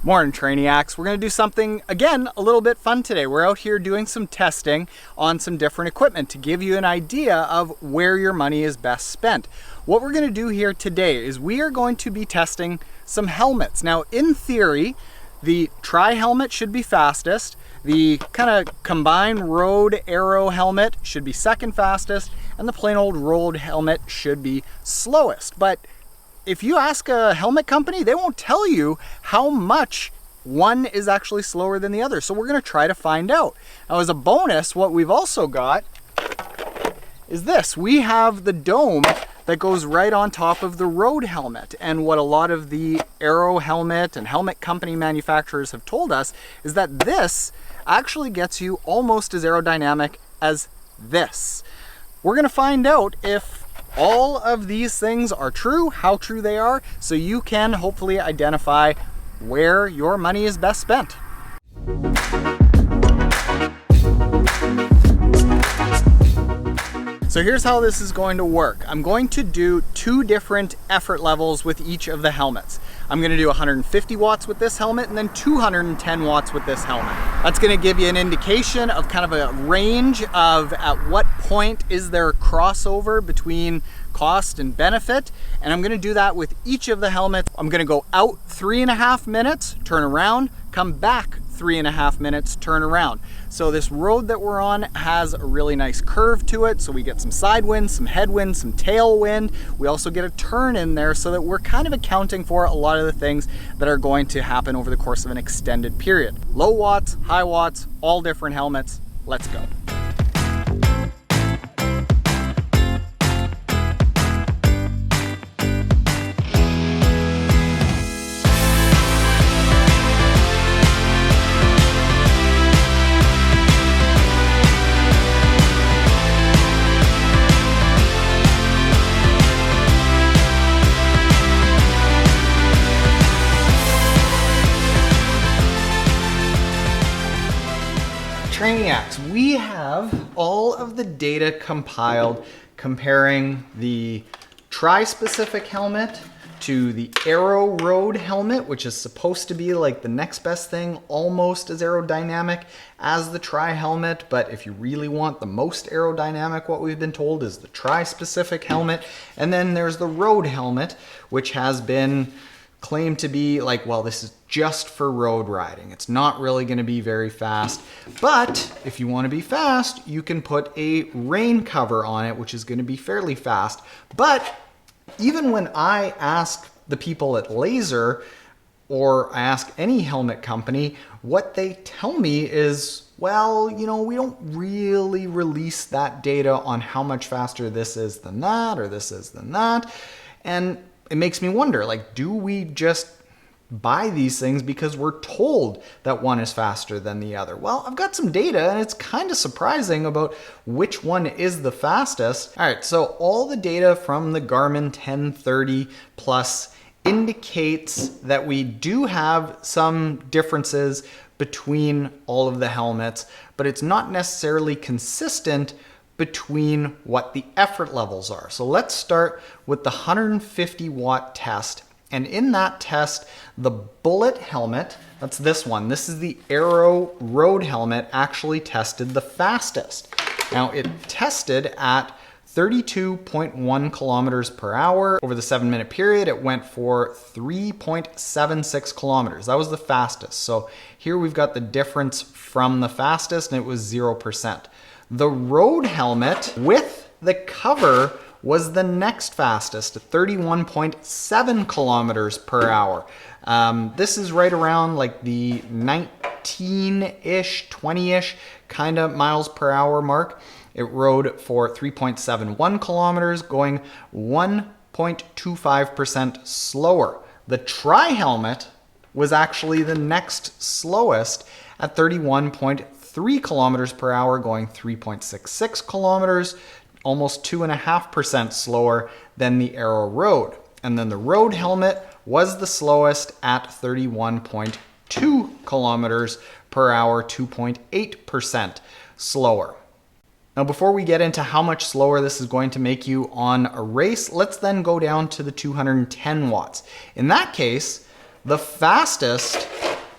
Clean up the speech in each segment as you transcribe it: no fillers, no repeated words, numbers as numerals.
Morning, Trainiacs. We're going to do something, again, a little bit fun today. We're out here doing some testing on some different equipment to give you an idea of where your money is best spent. What we're going to do here today is we are going to be testing some helmets. Now, in theory, the tri-helmet should be fastest. The kind of combined road AERO helmet should be second fastest, and the plain old road helmet should be slowest. But if you ask a helmet company, they won't tell you how much one is actually slower than the other. So we're going to try to find out. Now, as a bonus, what we've also got is this. We have the dome that goes right on top of the road helmet. And what a lot of the AERO helmet and helmet company manufacturers have told us is that this actually gets you almost as aerodynamic as this. We're going to find out if all of these things are true, how true they are, so you can hopefully identify where your money is best spent. So here's how this is going to work. I'm going to do two different effort levels with each of the helmets. I'm going to do 150 watts with this helmet and then 210 watts with this helmet. That's going to give you an indication of kind of a range of at what point is there a crossover between cost and benefit. And I'm going to do that with each of the helmets. I'm going to go out 3.5 minutes, turn around, come back 3.5 minutes, turn around. So this road that we're on has a really nice curve to it. So we get some side wind, some headwind, some tailwind. We also get a turn in there so that we're kind of accounting for a lot of the things that are going to happen over the course of an extended period. Low watts, high watts, all different helmets. Let's go. Trainiacs, we have all of the data compiled comparing the tri-specific helmet to the AERO road helmet, which is supposed to be like the next best thing, almost as aerodynamic as the tri-helmet. But if you really want the most aerodynamic, what we've been told is the tri-specific helmet. And then there's the road helmet, which has been claimed to be like, well, this is just for road riding. It's not really going to be very fast. But if you want to be fast, you can put a rain cover on it, which is going to be fairly fast. But even when I ask the people at Laser, or I ask any helmet company, what they tell me is, well, you know, we don't really release that data on how much faster this is than that, or this is than that. And it makes me wonder, like, do we just buy these things because we're told that one is faster than the other? Well, I've got some data and it's kind of surprising about which one is the fastest. All right, so all the data from the Garmin 1030 Plus indicates that we do have some differences between all of the helmets, but it's not necessarily consistent between what the effort levels are. So let's start with the 150 watt test. And in that test, the bullet helmet, that's this one, this is the AERO road helmet, actually tested the fastest. Now it tested at 32.1 kilometers per hour. Over the 7-minute period, it went for 3.76 kilometers. That was the fastest. So here we've got the difference from the fastest, and it was 0%. The road helmet with the cover was the next fastest at 31.7 kilometers per hour. This is right around like the 19-ish, 20-ish kind of miles per hour mark. It rode for 3.71 kilometers, going 1.25% slower. The tri-helmet was actually the next slowest at 31.3 kilometers per hour, going 3.66 kilometers, almost 2.5% slower than the AERO road. And then the road helmet was the slowest at 31.2 kilometers per hour, 2.8% slower. Now, before we get into how much slower this is going to make you on a race, let's then go down to the 210 watts. In that case, the fastest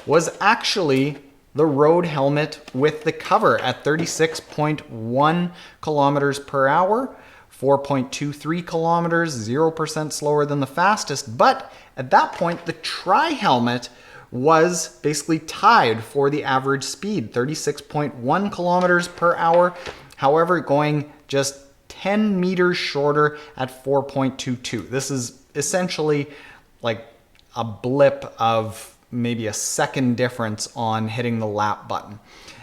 was actually the road helmet with the cover at 36.1 kilometers per hour, 4.23 kilometers, 0% slower than the fastest. But at that point, the tri-helmet was basically tied for the average speed, 36.1 kilometers per hour. However, going just 10 meters shorter at 4.22. This is essentially like a blip of maybe a second difference on hitting the lap button.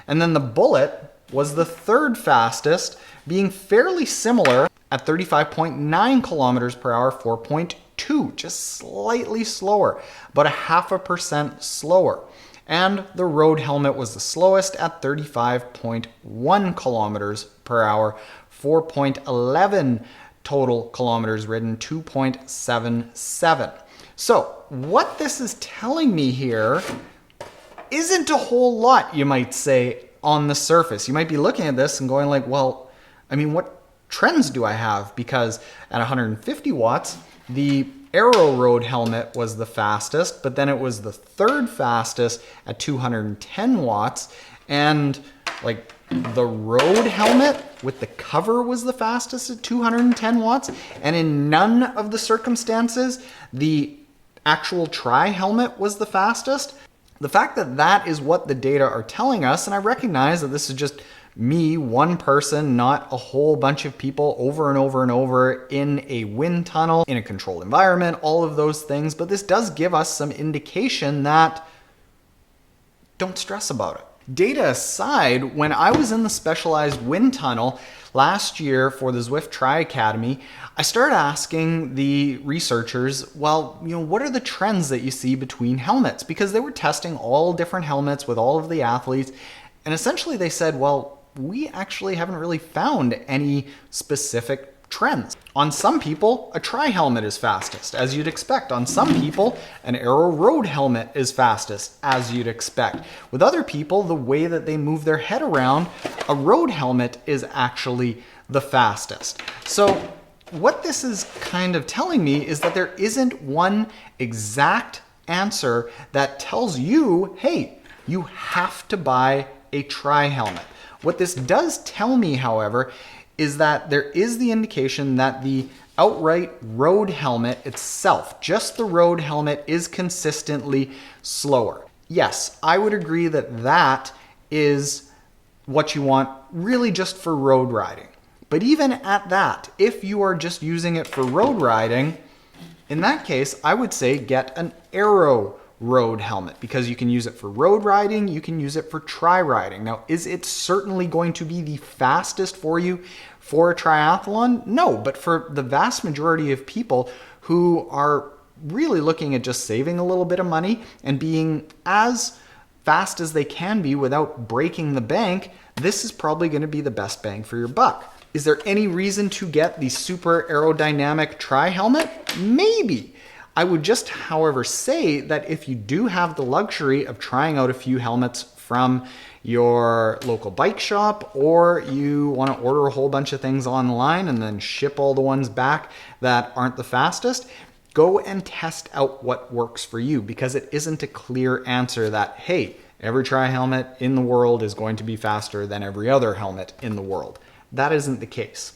And then the Bullet was the third fastest, being fairly similar at 35.9 kilometers per hour, 4.2, just slightly slower, about 0.5% slower. And the Road helmet was the slowest at 35.1 kilometers per hour, 4.11 total kilometers ridden, 2.77. So what this is telling me here isn't a whole lot, you might say, on the surface. You might be looking at this and going like, well, I mean, what trends do I have? Because at 150 watts, the AERO Road helmet was the fastest, but then it was the third fastest at 210 watts. And like the Road helmet with the cover was the fastest at 210 watts. And in none of the circumstances, the actual tri-helmet was the fastest. The fact that that is what the data are telling us, and I recognize that this is just me, one person, not a whole bunch of people over and over and over in a wind tunnel, in a controlled environment, all of those things, but this does give us some indication that don't stress about it. Data aside, when I was in the specialized wind tunnel last year for the Zwift Tri Academy, I started asking the researchers, well, what are the trends that you see between helmets? Because they were testing all different helmets with all of the athletes, and essentially they said, well, we actually haven't really found any specific trends. On some people, a tri-helmet is fastest, as you'd expect. On some people, an AERO Road helmet is fastest, as you'd expect. With other people, the way that they move their head around, a road helmet is actually the fastest. So what this is kind of telling me is that there isn't one exact answer that tells you, hey, you have to buy a tri-helmet. What this does tell me, however, is that there is the indication that the outright road helmet itself, just the road helmet, is consistently slower. Yes, I would agree that that is what you want really just for road riding. But even at that, if you are just using it for road riding, in that case, I would say get an AERO road helmet, because you can use it for road riding, you can use it for tri-riding. Now, is it certainly going to be the fastest for you for a triathlon? No, but for the vast majority of people who are really looking at just saving a little bit of money and being as fast as they can be without breaking the bank, this is probably going to be the best bang for your buck. Is there any reason to get the super aerodynamic tri-helmet? Maybe. I would just, however, say that if you do have the luxury of trying out a few helmets from your local bike shop, or you want to order a whole bunch of things online and then ship all the ones back that aren't the fastest, go and test out what works for you, because it isn't a clear answer that, hey, every tri-helmet in the world is going to be faster than every other helmet in the world. That isn't the case.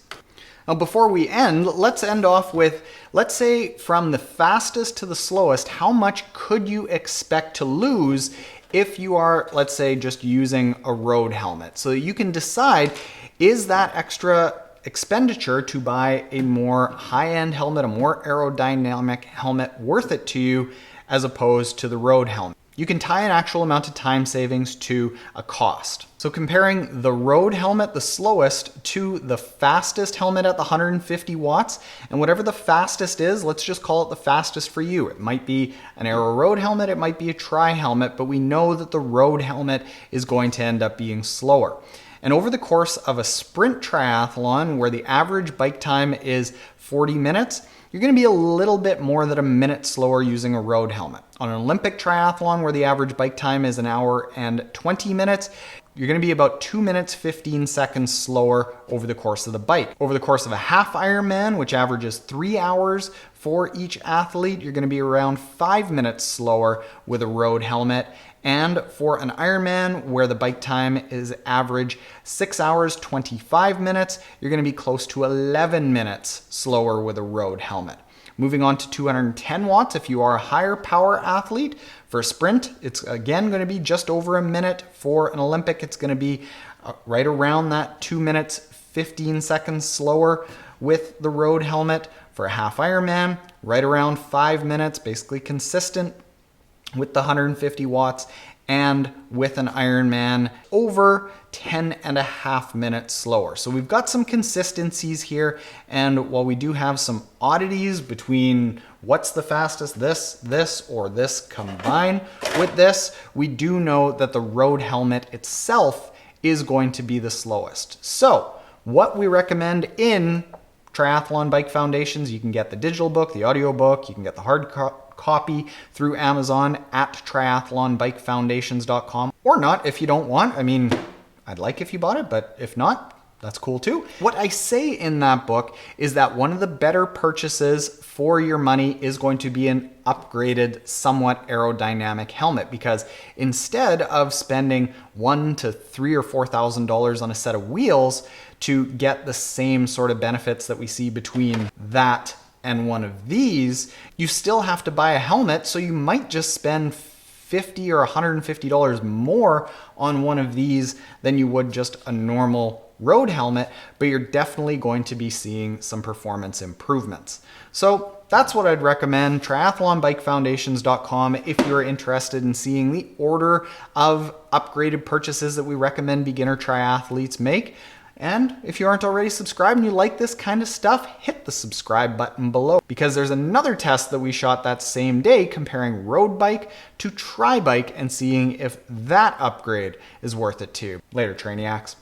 Now, before we end, let's end off with, let's say from the fastest to the slowest, how much could you expect to lose if you are, let's say, just using a road helmet? So that you can decide, is that extra expenditure to buy a more high-end helmet, a more aerodynamic helmet, worth it to you as opposed to the road helmet? You can tie an actual amount of time savings to a cost. So comparing the road helmet, the slowest, to the fastest helmet at the 150 watts, and whatever the fastest is, let's just call it the fastest for you. It might be an AERO Road helmet, it might be a tri-helmet, but we know that the road helmet is going to end up being slower. And over the course of a sprint triathlon, where the average bike time is 40 minutes, you're going to be a little bit more than a minute slower using a road helmet. On an Olympic triathlon, where the average bike time is an hour and 20 minutes, you're going to be about 2 minutes, 15 seconds slower over the course of the bike. Over the course of a half Ironman, which averages 3 hours for each athlete, you're going to be around 5 minutes slower with a road helmet. And for an Ironman, where the bike time is average 6 hours, 25 minutes, you're gonna be close to 11 minutes slower with a road helmet. Moving on to 210 watts, if you are a higher power athlete. For a sprint, it's again gonna be just over a minute. For an Olympic, it's gonna be right around that 2 minutes, 15 seconds slower with the road helmet. For a half Ironman, right around 5 minutes, basically consistent with the 150 watts, and with an Ironman over 10.5 minutes slower. So we've got some consistencies here, and while we do have some oddities between what's the fastest, this, or this combined with this, we do know that the road helmet itself is going to be the slowest. So what we recommend in Triathlon Bike Foundations, you can get the digital book, the audio book, you can get the hard copy through Amazon at triathlonbikefoundations.com, or not if you don't want. I mean, I'd like if you bought it, but if not, that's cool too. What I say in that book is that one of the better purchases for your money is going to be an upgraded, somewhat aerodynamic helmet, because instead of spending $1,000 to $3,000 or $4,000 on a set of wheels to get the same sort of benefits that we see between that and one of these, you still have to buy a helmet, so you might just spend $50 or $150 more on one of these than you would just a normal road helmet, but you're definitely going to be seeing some performance improvements. So that's what I'd recommend, triathlonbikefoundations.com, if you're interested in seeing the order of upgraded purchases that we recommend beginner triathletes make. And if you aren't already subscribed and you like this kind of stuff, hit the subscribe button below, because there's another test that we shot that same day comparing road bike to tri bike and seeing if that upgrade is worth it too. Later, Trainiacs.